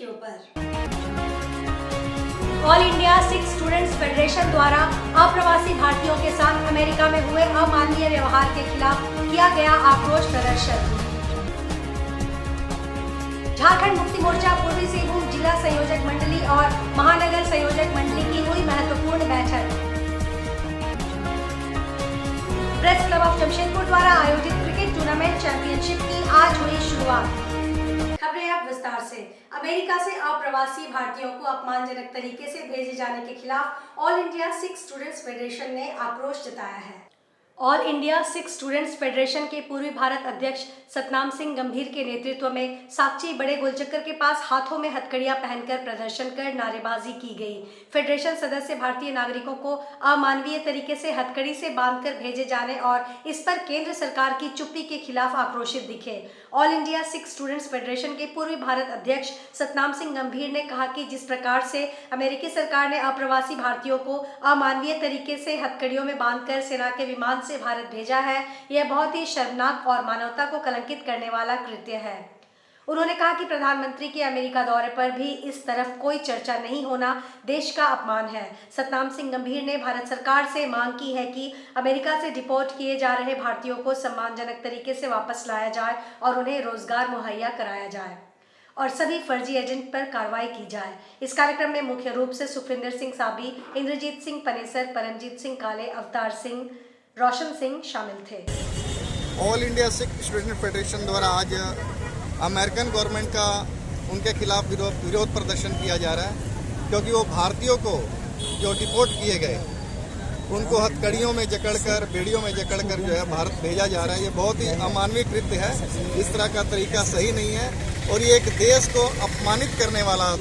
सुर्खियों पर। All India Sikh students federation द्वारा अप्रवासी भारतीयों के साथ अमेरिका में हुए अमानवीय व्यवहार के खिलाफ किया गया आक्रोश प्रदर्शन। झारखंड मुक्ति मोर्चा पूर्वी सिंहभूम जिला संयोजक मंडली और महानगर संयोजक मंडली की हुई महत्वपूर्ण बैठक। प्रेस क्लब ऑफ जमशेदपुर द्वारा आयोजित क्रिकेट टूर्नामेंट चैंपियनशिप की आज हुई शुरुआत। खबरें अब विस्तार से। अमेरिका से अप्रवासी भारतीयों को अपमानजनक तरीके से भेजे जाने के खिलाफ all India Sikh students federation ने आक्रोश जताया है। All India Sikh students federation के पूर्वी भारत अध्यक्ष सतनाम सिंह गंभीर के नेतृत्व में साकची बड़े गोलचक्कर के पास हाथों में हथकड़ियां पहनकर प्रदर्शन कर नारेबाजी की गई। फेडरेशन सदस्य भारतीय नागरिकों को अमानवीय तरीके से हथकड़ी से बांधकर भेजे जाने और इस पर केंद्र सरकार की चुप्पी के खिलाफ आक्रोशित दिखे। All India Sikh students federation के पूर्वी भारत अध्यक्ष सतनाम सिंह गंभीर ने कहा कि जिस प्रकार से अमेरिकी सरकार ने अप्रवासी भारतीयों को अमानवीय तरीके से हथकड़ियों में बांधकर सेना के विमान से भारत भेजा है, यह बहुत ही शर्मनाक और मानवता को कलंकित करने वाला कृत्य है। उन्होंने कहा कि प्रधानमंत्री के अमेरिका दौरे पर भी इस तरफ कोई चर्चा नहीं होना देश का अपमान है। सतनाम सिंह गंभीर ने भारत सरकार से मांग की है कि अमेरिका से डिपोर्ट किए जा रहे भारतीयों को सम्मानजनक तरीके से वापस लाया जाए और उन्हें रोजगार मुहैया कराया जाए और सभी फर्जी एजेंट पर कार्रवाई की जाए। इस कार्यक्रम में मुख्य रूप से सुखविंदर सिंह साबी, इंद्रजीत सिंह पनेसर, परमजीत सिंह काले, अवतार सिंह, रोशन सिंह शामिल थे। All India Sikh student federation द्वारा आज अमेरिकन गवर्नमेंट का उनके खिलाफ विरोध प्रदर्शन किया जा रहा है, क्योंकि वो भारतीयों को जो डिपोर्ट किए गए उनको हथकड़ियों में जकड़कर, बेड़ियों में जकड़कर जो है भारत भेजा जा रहा है। ये बहुत ही अमानवीय कृत्य है। इस तरह का तरीका सही नहीं है और ये एक देश को अपमानित करने वाला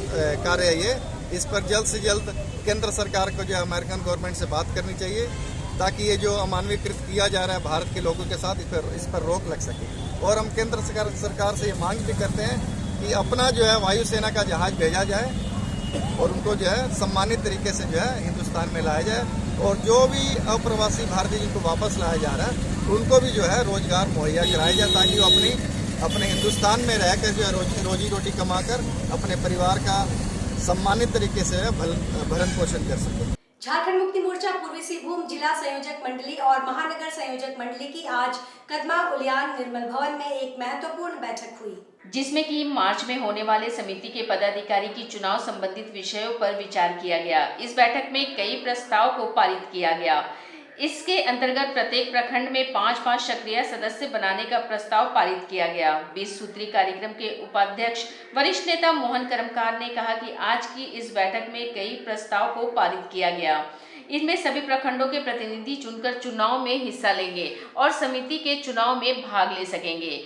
कार्य है। ये इस पर जल्द से जल्द केंद्र सरकार को जो है अमेरिकन गवर्नमेंट से बात करनी चाहिए, ताकि ये जो अमानवीय कृत्य किया जा रहा है भारत के लोगों के साथ इस पर रोक लग सके। और हम केंद्र सरकार से ये मांग भी करते हैं कि अपना जो है वायुसेना का जहाज भेजा जाए और उनको जो है सम्मानित तरीके से जो है हिंदुस्तान में लाया जाए और जो भी अप्रवासी भारतीय जिनको वापस लाया जा रहा है उनको भी जो है रोजगार मुहैया कराया जाए, ताकि वो अपने हिंदुस्तान में रहकर जो है रोजी रोटी कमाकर अपने परिवार का सम्मानित तरीके से भरण पोषण कर सके। झारखंड मुक्ति मोर्चा पूर्वी सिंहभूम जिला संयोजक मंडली और महानगर संयोजक मंडली की आज कदमा उलियान निर्मल भवन में एक महत्वपूर्ण बैठक हुई, जिसमें कि मार्च में होने वाले समिति के पदाधिकारी की चुनाव संबंधित विषयों पर विचार किया गया। इस बैठक में कई प्रस्ताव को पारित किया गया। इसके अंतर्गत प्रत्येक प्रखंड में 5-5 सक्रिय सदस्य बनाने का प्रस्ताव पारित किया गया। 20 सूत्री कार्यक्रम के उपाध्यक्ष वरिष्ठ नेता मोहन कर्मकार ने कहा कि आज की इस बैठक में कई प्रस्ताव को पारित किया गया। इनमें सभी प्रखंडों के प्रतिनिधि चुनकर चुनाव में हिस्सा लेंगे और समिति के चुनाव में भाग ले सकेंगे।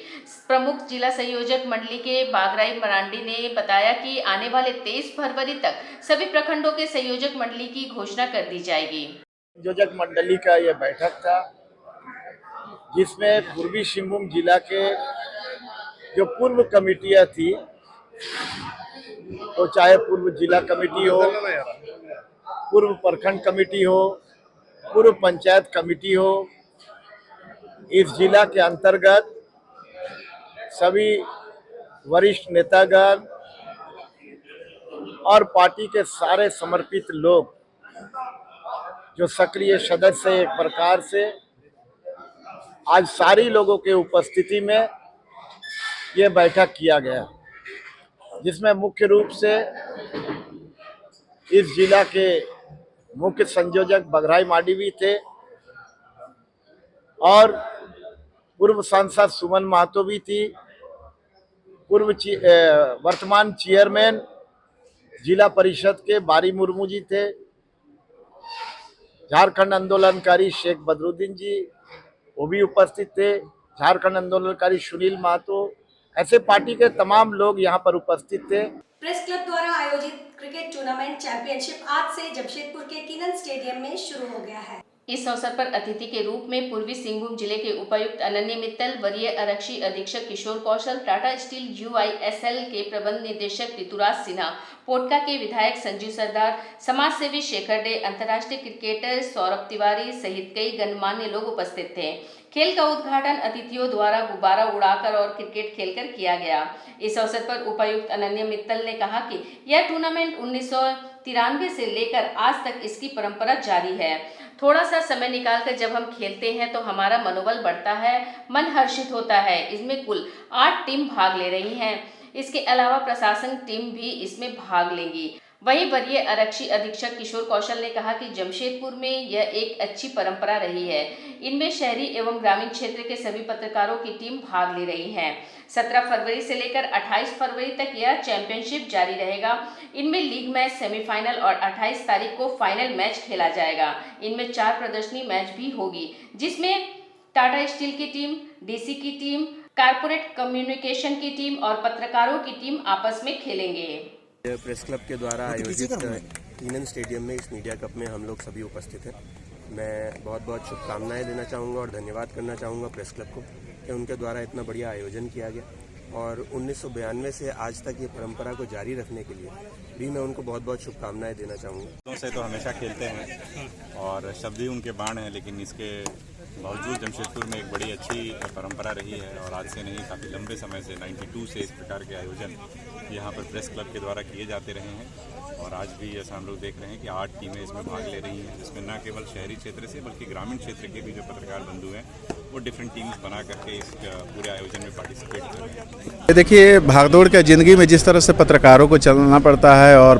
प्रमुख जिला संयोजक मंडली के बागराई मरांडी ने बताया कि आने वाले 23 फरवरी तक सभी प्रखंडों के संयोजक मंडली की घोषणा कर दी जाएगी। संयोजक मंडली का यह बैठक था, जिसमें पूर्वी सिंहभूम जिला के जो पूर्व कमेटियां थी, तो चाहे पूर्व जिला कमेटी हो, पूर्व प्रखंड कमेटी हो, पूर्व पंचायत कमेटी हो, इस जिला के अंतर्गत सभी वरिष्ठ नेतागण और पार्टी के सारे समर्पित लोग जो सक्रिय सदस्य एक प्रकार से आज सारी लोगों के उपस्थिति में ये बैठक किया गया, जिसमें मुख्य रूप से इस जिला के मुख्य संयोजक बघराई माडी भी थे और पूर्व सांसद सुमन महतो भी थी, वर्तमान चेयरमैन जिला परिषद के बारी मुर्मू जी थे, झारखंड आंदोलनकारी शेख बदरुद्दीन जी वो भी उपस्थित थे, झारखंड आंदोलनकारी सुनील महतो, ऐसे पार्टी के तमाम लोग यहाँ पर उपस्थित थे। प्रेस क्लब द्वारा आयोजित क्रिकेट टूर्नामेंट चैंपियनशिप आज से जमशेदपुर के किनन स्टेडियम में शुरू हो गया है। इस अवसर पर अतिथि के रूप में पूर्वी सिंहभूम जिले के उपायुक्त अनन्य मित्तल, वरीय आरक्षी अधीक्षक किशोर कौशल, टाटा स्टील UISL के प्रबंध निदेशक ऋतुराज सिन्हा, पोटका के विधायक संजीव सरदार, समाज सेवी शेखर डे, अंतर्राष्ट्रीय क्रिकेटर सौरभ तिवारी सहित कई गणमान्य लोग उपस्थित थे। खेल का उद्घाटन अतिथियों द्वारा गुब्बारा उड़ाकर और क्रिकेट खेलकर किया गया। इस अवसर पर उपायुक्त अनन्या मित्तल ने कहा कि यह टूर्नामेंट 1993 से लेकर आज तक इसकी परंपरा जारी है। थोड़ा सा समय निकालकर जब हम खेलते हैं तो हमारा मनोबल बढ़ता है, मन हर्षित होता है। इसमें कुल 8 टीम भाग ले रही हैं। इसके अलावा प्रशासन टीम भी इसमें भाग लेंगी। वहीं वरीय आरक्षी अधीक्षक किशोर कौशल ने कहा कि जमशेदपुर में यह एक अच्छी परंपरा रही है। इनमें शहरी एवं ग्रामीण क्षेत्र के सभी पत्रकारों की टीम भाग ले रही हैं। 17 फरवरी से लेकर 28 फरवरी तक यह चैंपियनशिप जारी रहेगा। इनमें लीग मैच, सेमीफाइनल और 28 तारीख को फाइनल मैच खेला जाएगा। इनमें 4 प्रदर्शनी मैच भी होगी, जिसमें टाटा स्टील की टीम, डीसी की टीम, कारपोरेट कम्युनिकेशन की टीम और पत्रकारों की टीम आपस में खेलेंगे। प्रेस क्लब के द्वारा आयोजित कीनन स्टेडियम में इस मीडिया कप में हम लोग सभी उपस्थित हैं। मैं बहुत बहुत शुभकामनाएं देना चाहूँगा और धन्यवाद करना चाहूँगा प्रेस क्लब को कि उनके द्वारा इतना बढ़िया आयोजन किया गया और 1992 से आज तक ये परंपरा को जारी रखने के लिए भी मैं उनको बहुत बहुत शुभकामनाएं देना चाहूँगा। से तो हमेशा खेलते हैं और शब्द ही उनके बाण हैं, लेकिन इसके बावजूद जमशेदपुर में एक बड़ी अच्छी परंपरा रही है और आज से नहीं, काफ़ी लंबे समय से 92 से इस प्रकार के आयोजन यहाँ पर प्रेस क्लब के द्वारा किए जाते रहे हैं और आज भी ऐसा हम लोग देख रहे हैं कि 8 टीमें इसमें भाग ले रही हैं, जिसमें न केवल शहरी क्षेत्र से बल्कि ग्रामीण क्षेत्र के भी जो पत्रकार बंधु हैं वो डिफरेंट टीम्स बना करके इस पूरे आयोजन में पार्टिसिपेट कर रहे हैं। देखिए, भागदौड़ के ज़िंदगी में जिस तरह से पत्रकारों को चलना पड़ता है और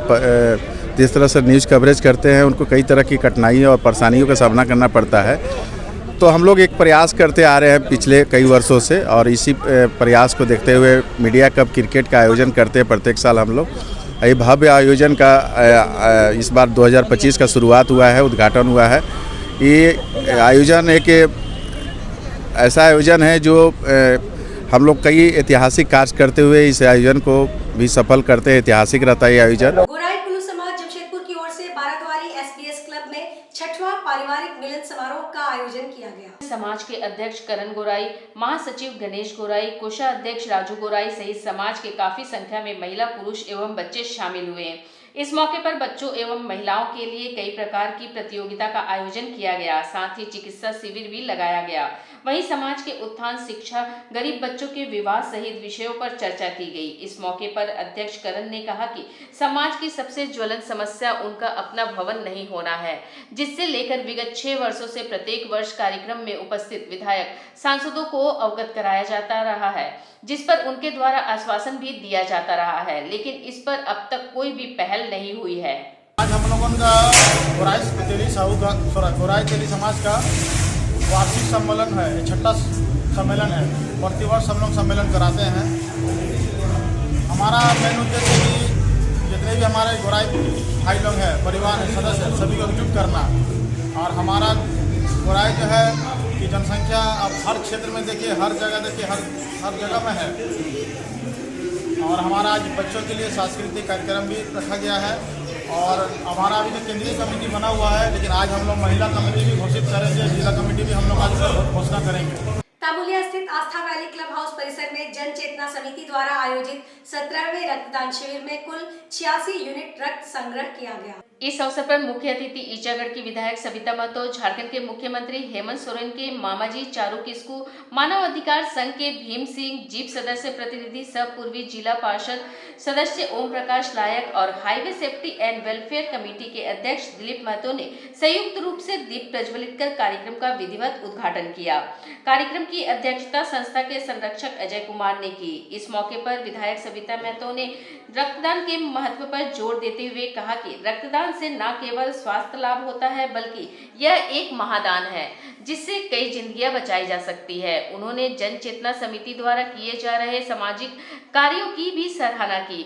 जिस तरह से न्यूज़ कवरेज करते हैं, उनको कई तरह की कठिनाइयों और परेशानियों का सामना करना पड़ता है। तो हम लोग एक प्रयास करते आ रहे हैं पिछले कई वर्षों से और इसी प्रयास को देखते हुए मीडिया कप क्रिकेट का आयोजन करते हैं प्रत्येक साल हम लोग। ये भव्य आयोजन का इस बार 2025 का शुरुआत हुआ है, उद्घाटन हुआ है। ये आयोजन एक ऐसा आयोजन है जो हम लोग कई ऐतिहासिक कार्य करते हुए इस आयोजन को भी सफल करते हैं। ऐतिहासिक रहता है ये आयोजन। गोराई कुल्लू समाज जमशेदपुर की ओर से बाराद्वारी SBS क्लब में 6वां पारिवारिक मिलन समारोह का आयोजन किया गया। समाज के अध्यक्ष करण गोराई, महासचिव गणेश गोराई, कोषाध्यक्ष राजू गोराई सहित समाज के काफी संख्या में महिला, पुरुष एवं बच्चे शामिल हुए। इस मौके पर बच्चों एवं महिलाओं के लिए कई प्रकार की प्रतियोगिता का आयोजन किया गया, साथ ही चिकित्सा शिविर भी लगाया गया। वहीं समाज के उत्थान, शिक्षा, गरीब बच्चों के विवाह सहित विषयों पर चर्चा की गई। इस मौके पर अध्यक्ष करण ने कहा कि समाज की सबसे ज्वलंत समस्या उनका अपना भवन नहीं होना है, जिससे लेकर विगत 6 वर्षों से प्रत्येक वर्ष कार्यक्रम में उपस्थित विधायक, सांसदों को अवगत कराया जाता रहा है, जिस पर उनके द्वारा आश्वासन भी दिया जाता रहा है, लेकिन इस पर अब तक कोई भी पहल नहीं हुई है। आज हम लोगों का गोराई तेली समाज का वार्षिक सम्मेलन है, 6वां सम्मेलन है। प्रतिवर्ष हम लोग सम्मेलन कराते हैं। हमारा मेन उद्देश्य कि जितने भी हमारे गोराई भाई लोग हैं, परिवार है, सदस्य है, सभी को एकजुट करना। और हमारा गोराई जो है कि जनसंख्या अब हर क्षेत्र में देखिए, हर जगह देखिए, हर जगह में है। और हमारा आज बच्चों के लिए सांस्कृतिक कार्यक्रम भी रखा गया है और हमारा अभी जो केंद्रीय कमेटी बना हुआ है, लेकिन आज हम लोग महिला कमेटी भी घोषित करेंगे, जिला कमेटी भी हम लोग आज घोषणा करेंगे। तामुलिया स्थित आस्था वैली क्लब हाउस परिसर में जन चेतना समिति द्वारा आयोजित 17वें रक्तदान शिविर में कुल 86 यूनिट रक्त संग्रह किया गया। इस अवसर पर मुख्य अतिथि ईचागढ़ की विधायक सविता महतो, झारखंड के मुख्यमंत्री हेमंत सोरेन के मामाजी चारू किस्कू, मानव अधिकार संघ के भीम सिंह, जीप सदस्य प्रतिनिधि, सब पूर्वी जिला पार्षद सदस्य ओम प्रकाश लायक और highway safety and welfare committee के अध्यक्ष दिलीप महतो ने संयुक्त रूप से दीप प्रज्वलित कर कार्यक्रम का विधिवत उद्घाटन किया। कार्यक्रम की अध्यक्षता संस्था के संरक्षक अजय कुमार ने की। इस मौके पर विधायक सविता महतो ने रक्तदान के महत्व पर जोर देते हुए कहा कि रक्तदान से न केवल स्वास्थ्य लाभ होता है, बल्कि यह एक महादान है जिससे कई जिंदगियां बचाई जा सकती है। उन्होंने जन चेतना समिति द्वारा किए जा रहे सामाजिक कार्यों की भी सराहना की।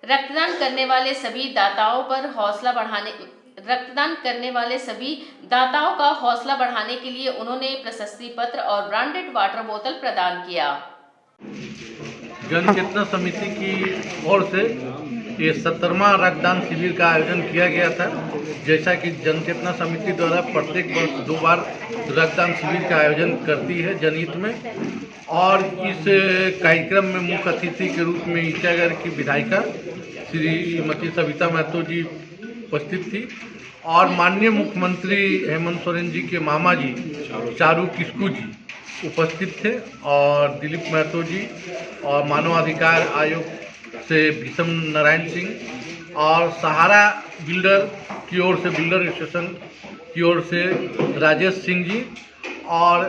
रक्तदान करने वाले सभी दाताओं का हौसला बढ़ाने के लिए उन्होंने प्रशस्ति पत्र और ब्रांडेड वाटर बोतल प्रदान किया। जन चेतना समिति की ओर से ये 17वां रक्तदान शिविर का आयोजन किया गया था। जैसा कि जन चेतना समिति द्वारा प्रत्येक वर्ष 2 बार रक्तदान शिविर का आयोजन करती है जनहित में, और इस कार्यक्रम में मुख्य अतिथि के रूप में ईचागढ़ की विधायिका श्रीमती सविता महतो जी उपस्थित थी और माननीय मुख्यमंत्री हेमंत सोरेन जी के मामा जी चारू किस्कू जी उपस्थित थे और दिलीप महतो जी और मानवाधिकार आयोग से भीषम नारायण सिंह और सहारा बिल्डर की ओर से बिल्डर एसोसिएशन की ओर से राजेश सिंह जी और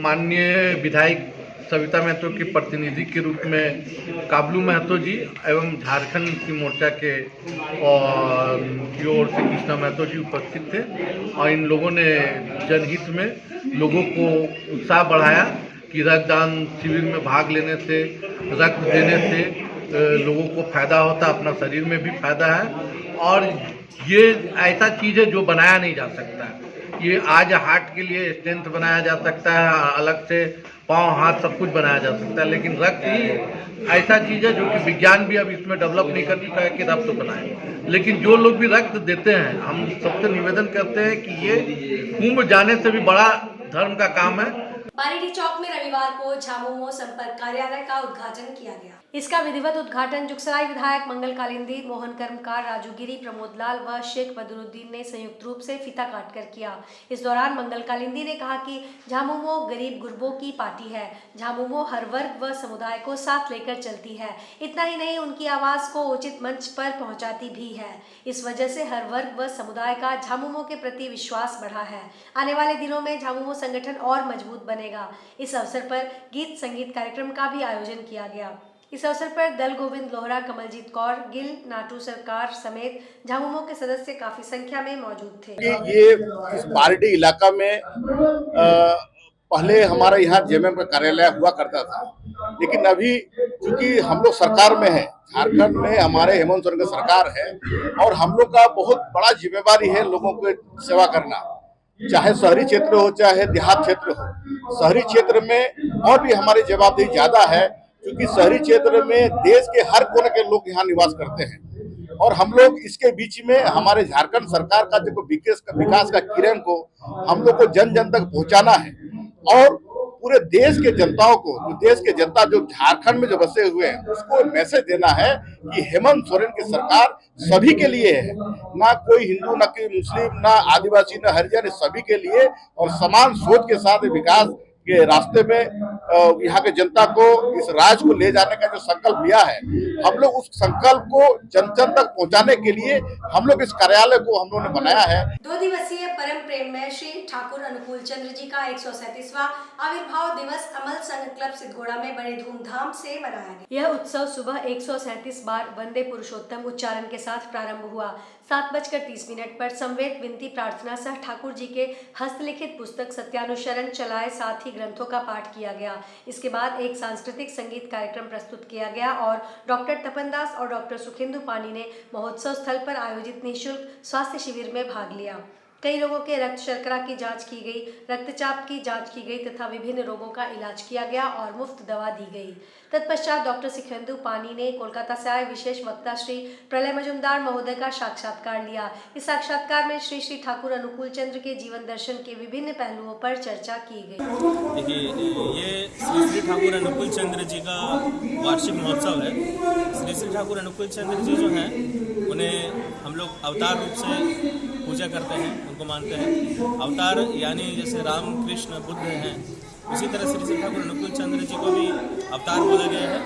माननीय विधायक सविता महतो के प्रतिनिधि के रूप में काबलू महतो जी एवं झारखंड मुक्ति मोर्चा के और की ओर से कृष्णा महतो जी उपस्थित थे और इन लोगों ने जनहित में लोगों को उत्साह बढ़ाया कि रक्तदान शिविर में भाग लेने से, रक्त देने से लोगों को फायदा होता, अपना शरीर में भी फायदा है और ये ऐसा चीज़ है जो बनाया नहीं जा सकता है। ये आज हार्ट के लिए स्ट्रेंथ बनाया जा सकता है, अलग से पाँव हाथ सब कुछ बनाया जा सकता है, लेकिन रक्त ही ऐसा चीज़ है जो कि विज्ञान भी अब इसमें डेवलप नहीं कर चुका है कि रक्त बनाए। लेकिन जो लोग भी रक्त देते हैं, हम सबसे निवेदन करते हैं कि ये कुंभ जाने से भी बड़ा धर्म का काम है। बारीडी चौक में रविवार को झामुमो संपर्क कार्यालय का उद्घाटन किया गया। इसका विधिवत उद्घाटन जुगसराय विधायक मंगल कालिंदी, मोहन कर्मकार, राजू गिरी, प्रमोद लाल व शेख बदरुद्दीन ने संयुक्त रूप से फीता काटकर किया। इस दौरान मंगल कालिंदी ने कहा कि झामुमो गरीब गुरबों की पार्टी है। झामुमो हर वर्ग व समुदाय को साथ लेकर चलती है। इतना ही नहीं, उनकी आवाज़ को उचित मंच पर पहुंचाती भी है। इस वजह से हर वर्ग व समुदाय का झामुमो के प्रति विश्वास बढ़ा है। आने वाले दिनों में झामुमो संगठन और मजबूत बनेगा। इस अवसर पर गीत संगीत कार्यक्रम का भी आयोजन किया गया। इस अवसर पर दल गोविंद लोहरा, कमलजीत कौर, गिल, नाटू सरकार समेत झामुमो के सदस्य काफी संख्या में मौजूद थे। ये इस बारीडी इलाका में पहले हमारा यहाँ जेएमएम का कार्यालय हुआ करता था, लेकिन अभी क्योंकि हम लोग सरकार में है, झारखंड में हमारे हेमंत सोरेन का सरकार है और हम लोग का बहुत बड़ा जिम्मेवारी है लोगों को सेवा करना, चाहे शहरी क्षेत्र हो चाहे देहात क्षेत्र हो। शहरी क्षेत्र में और भी हमारी जवाबदेही ज्यादा है क्योंकि शहरी क्षेत्र में देश के हर कोने के लोग यहाँ निवास करते हैं और हम लोग इसके बीच में हमारे झारखंड सरकार का जो विकास का किरण को हम लोग को जन जन तक पहुंचाना है और पूरे देश के जनताओं को, जो देश के जनता जो झारखंड में जो बसे हुए हैं, उसको मैसेज देना है कि हेमंत सोरेन की सरकार सभी के लिए है, ना कोई हिंदू, ना कोई मुस्लिम, ना आदिवासी, ना हरिजन, सभी के लिए और समान सोच के साथ विकास के रास्ते में यहाँ के जनता को इस राज्य को ले जाने का जो संकल्प लिया है, हम लोग उस संकल्प को जन जन तक पहुँचाने के लिए हम लोग इस कार्यालय को हम लोगों ने बनाया है। 2 दिवसीय परम प्रेम में श्री ठाकुर अनुकूल चंद्र जी का 137वां आविर्भाव दिवस अमल संघ क्लब सिद्धगोड़ा में बड़े धूमधाम से मनाया गया। यह उत्सव सुबह 137 बार वंदे पुरुषोत्तम उच्चारण के साथ प्रारंभ हुआ। 7:30 पर संवेद विनती प्रार्थना सह ठाकुर जी के हस्तलिखित पुस्तक सत्यानुसरण चलाए, साथ ही ग्रंथों का पाठ किया गया। इसके बाद एक सांस्कृतिक संगीत कार्यक्रम प्रस्तुत किया गया और डॉक्टर तपन दास और डॉक्टर सुखेंदु पानी ने महोत्सव स्थल पर आयोजित निःशुल्क स्वास्थ्य शिविर में भाग लिया। कई लोगों के रक्त शर्करा की जांच की गई, रक्तचाप की जांच की गई तथा विभिन्न रोगों का इलाज किया गया और मुफ्त दवा दी गई। तत्पश्चात डॉक्टर सुखेंदु पानी ने कोलकाता से आए विशेष वक्ता श्री प्रलय मजुमदार महोदय का साक्षात्कार लिया। इस साक्षात्कार में श्री श्री ठाकुर अनुकूल चंद्र के जीवन दर्शन के विभिन्न पहलुओं पर चर्चा की गई। देखिए, ये श्री श्री ठाकुर अनुकूल चंद्र जी का वार्षिक महोत्सव है। श्री श्री ठाकुर अनुकूल चंद्र जी जो हैं, उन्हें हम लोग अवतार रूप से पूजा करते हैं, उनको मानते हैं। अवतार यानी जैसे राम, कृष्ण, बुद्ध हैं, उसी तरह श्री श्री ठाकुर अनुकूल चंद्र जी को भी अवतार बोला गया है।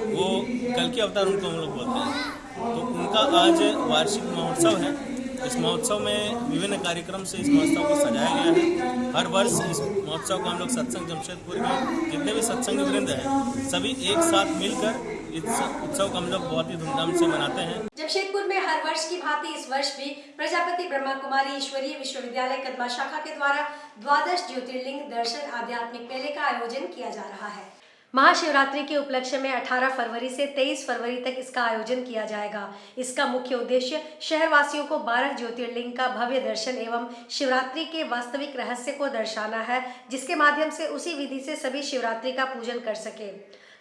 वो कल के अवतार उनको हम लोग बोलते हैं। तो उनका आज वार्षिक महोत्सव है। इस महोत्सव में विभिन्न कार्यक्रम से इस महोत्सव को सजाया गया है। हर वर्ष इस महोत्सव को हम लोग सत्संग जमशेदपुर में जितने भी सत्संग वृंद हैं, सभी एक साथ मिलकर इस उत्सव को हम लोग बहुत ही धूमधाम से मनाते हैं। जमशेदपुर में हर वर्ष की भांति इस वर्ष भी प्रजापति ब्रह्मा कुमारी ईश्वरीय विश्वविद्यालय कदमा शाखा के द्वारा 12 ज्योतिर्लिंग दर्शन आध्यात्मिक मेले का आयोजन किया जा रहा है। महाशिवरात्रि के उपलक्ष्य में 18 फरवरी से 23 फरवरी तक इसका आयोजन किया जाएगा। इसका मुख्य उद्देश्य शहरवासियों को 12 ज्योतिर्लिंग का भव्य दर्शन एवं शिवरात्रि के वास्तविक रहस्य को दर्शाना है, जिसके माध्यम से उसी विधि से सभी शिवरात्रि का पूजन कर सके।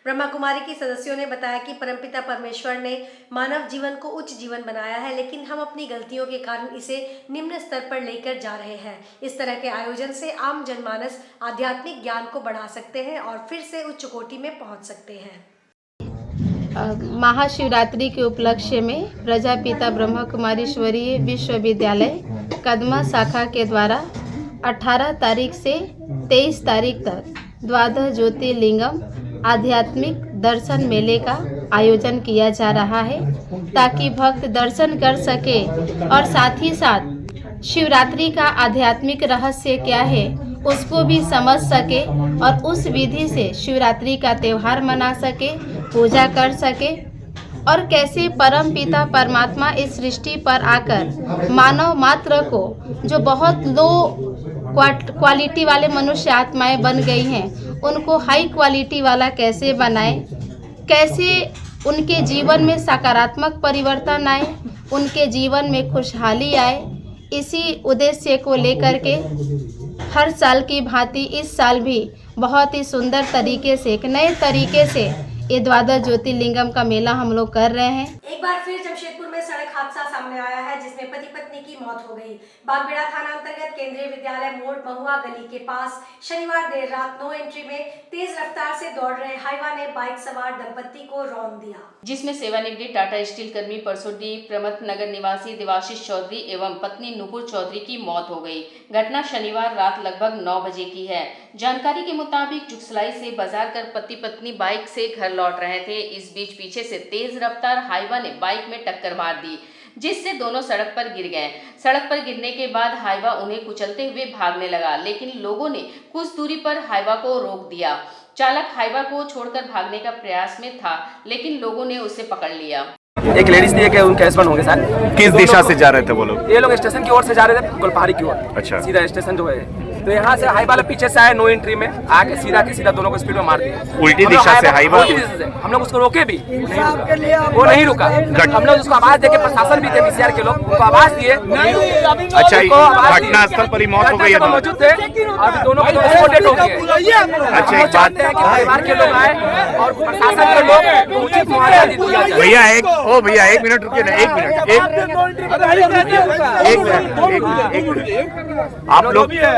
ब्रह्मा कुमारी की सदस्यों ने बताया कि परमपिता परमेश्वर ने मानव जीवन को उच्च जीवन बनाया है, लेकिन हम अपनी गलतियों के कारण इसे निम्न स्तर पर लेकर जा रहे हैं। इस तरह के आयोजन से आम जनमानस आध्यात्मिक ज्ञान को बढ़ा सकते हैं और फिर से उच्च कोटि में पहुंच सकते हैं। महाशिवरात्रि के उपलक्ष्य में प्रजापिता ब्रह्मा कुमारीश्वरीय विश्वविद्यालय कदमा शाखा के द्वारा 18 तारीख से 23 तारीख तक द्वादश ज्योतिर्लिंगम आध्यात्मिक दर्शन मेले का आयोजन किया जा रहा है, ताकि भक्त दर्शन कर सके और साथ ही साथ शिवरात्रि का आध्यात्मिक रहस्य क्या है उसको भी समझ सके और उस विधि से शिवरात्रि का त्यौहार मना सके, पूजा कर सके और कैसे परम पिता परमात्मा इस सृष्टि पर आकर मानव मात्र को जो बहुत लो क्वालिटी वाले मनुष्य आत्माएं बन गई हैं उनको हाई क्वालिटी वाला कैसे बनाए, कैसे उनके जीवन में सकारात्मक परिवर्तन आए, उनके जीवन में खुशहाली आए। इसी उद्देश्य को लेकर के हर साल की भांति इस साल भी बहुत ही सुंदर तरीके से एक नए तरीके से ये द्वादश ज्योतिर्लिंगम का मेला हम लोग कर रहे हैं। एक बार फिर जमशेदपुर में सड़क हादसा सामने आया है, जिसमें पति पत्नी की मौत हो गई। बागबेड़ा थाना अंतर्गत केंद्रीय विद्यालय मोड़ महुआ गली के पास शनिवार देर रात नो एंट्री में तेज रफ्तार से दौड़ रहे हाईवा ने बाइक सवार दंपत्ति को रौंद दिया, जिसमें सेवानिवृत्त टाटा स्टील कर्मी परसोडी प्रमथ नगर निवासी देवाशीष चौधरी एवं पत्नी नुपुर चौधरी की मौत हो गई। घटना शनिवार रात लगभग 9 बजे की है। जानकारी के मुताबिक जुगसलाई से बाजार कर पति पत्नी बाइक से घर लौट रहे थे। इस बीच पीछे से तेज रफ्तार हाईवा ने बाइक में टक्कर मार दी, जिससे दोनों सड़क पर गिर गए। सड़क पर गिरने के बाद हाईवा उन्हें कुचलते हुए भागने लगा, लेकिन लोगों ने कुछ दूरी पर हाईवा को रोक दिया। चालक हाईवा को छोड़कर भागने का प्रयास में था, लेकिन लोगों ने उसे पकड़ लिया। एक लेडीज थी, एक उनके हस्बैंड होंगे सर। किस दिशा से जा रहे थे वो लोग? ये लोग स्टेशन की ओर से जा रहे थे, गोलपहाड़ी की ओर। अच्छा। सीधा स्टेशन जो है, तो यहाँ से हाईवा पीछे से आए नो एंट्री में, आके सीधा दोनों को स्पीड में मार दिया। उल्टी दिशा से हाईवा? हम लोग उसको रोके भी, वो नहीं रुका। हम लोग उसको आवाज देके, प्रशासन भी थे बीसीआर के लोग, उनको आवाज दिए। अच्छा, घटना स्थल पर ही मौत हो गई? मौजूद थे, अभी दोनों को डेट हो गई। अच्छा, एक बात है कि परिवार के लोग आए और प्रशासन के लोग उचित मुआवजा दिया जाए। भैया एक मिनट रुकिए ना, एक मिनट।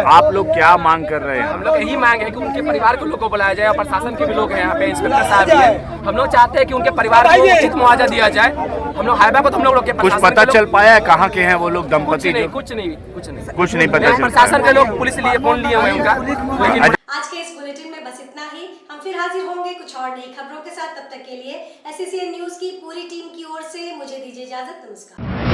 आप लोग क्या मांग कर रहे हैं? हम लोग यही मांग है कि उनके परिवार के लोग को बुलाया जाए और प्रशासन के भी लोग हैं यहाँ पे, इंस्पेक्टर साहब भी हैं। हम लोग चाहते हैं कि उनके परिवार को उचित मुआवजा दिया जाए। हम लोग हाईवे को तो हम लोग रोके। कुछ पता चल पाया है कहाँ के हैं वो लोग दंपति? कुछ नहीं पता। प्रशासन के लोग पुलिस लिए फोन लिए हुए उनका। आज के इस बुलेटिन में बस इतना ही। हम फिर हाजिर होंगे कुछ और नई खबरों के साथ। तब तक के लिए SCCN न्यूज की पूरी टीम की ओर से मुझे दीजिए इजाजत। नमस्कार।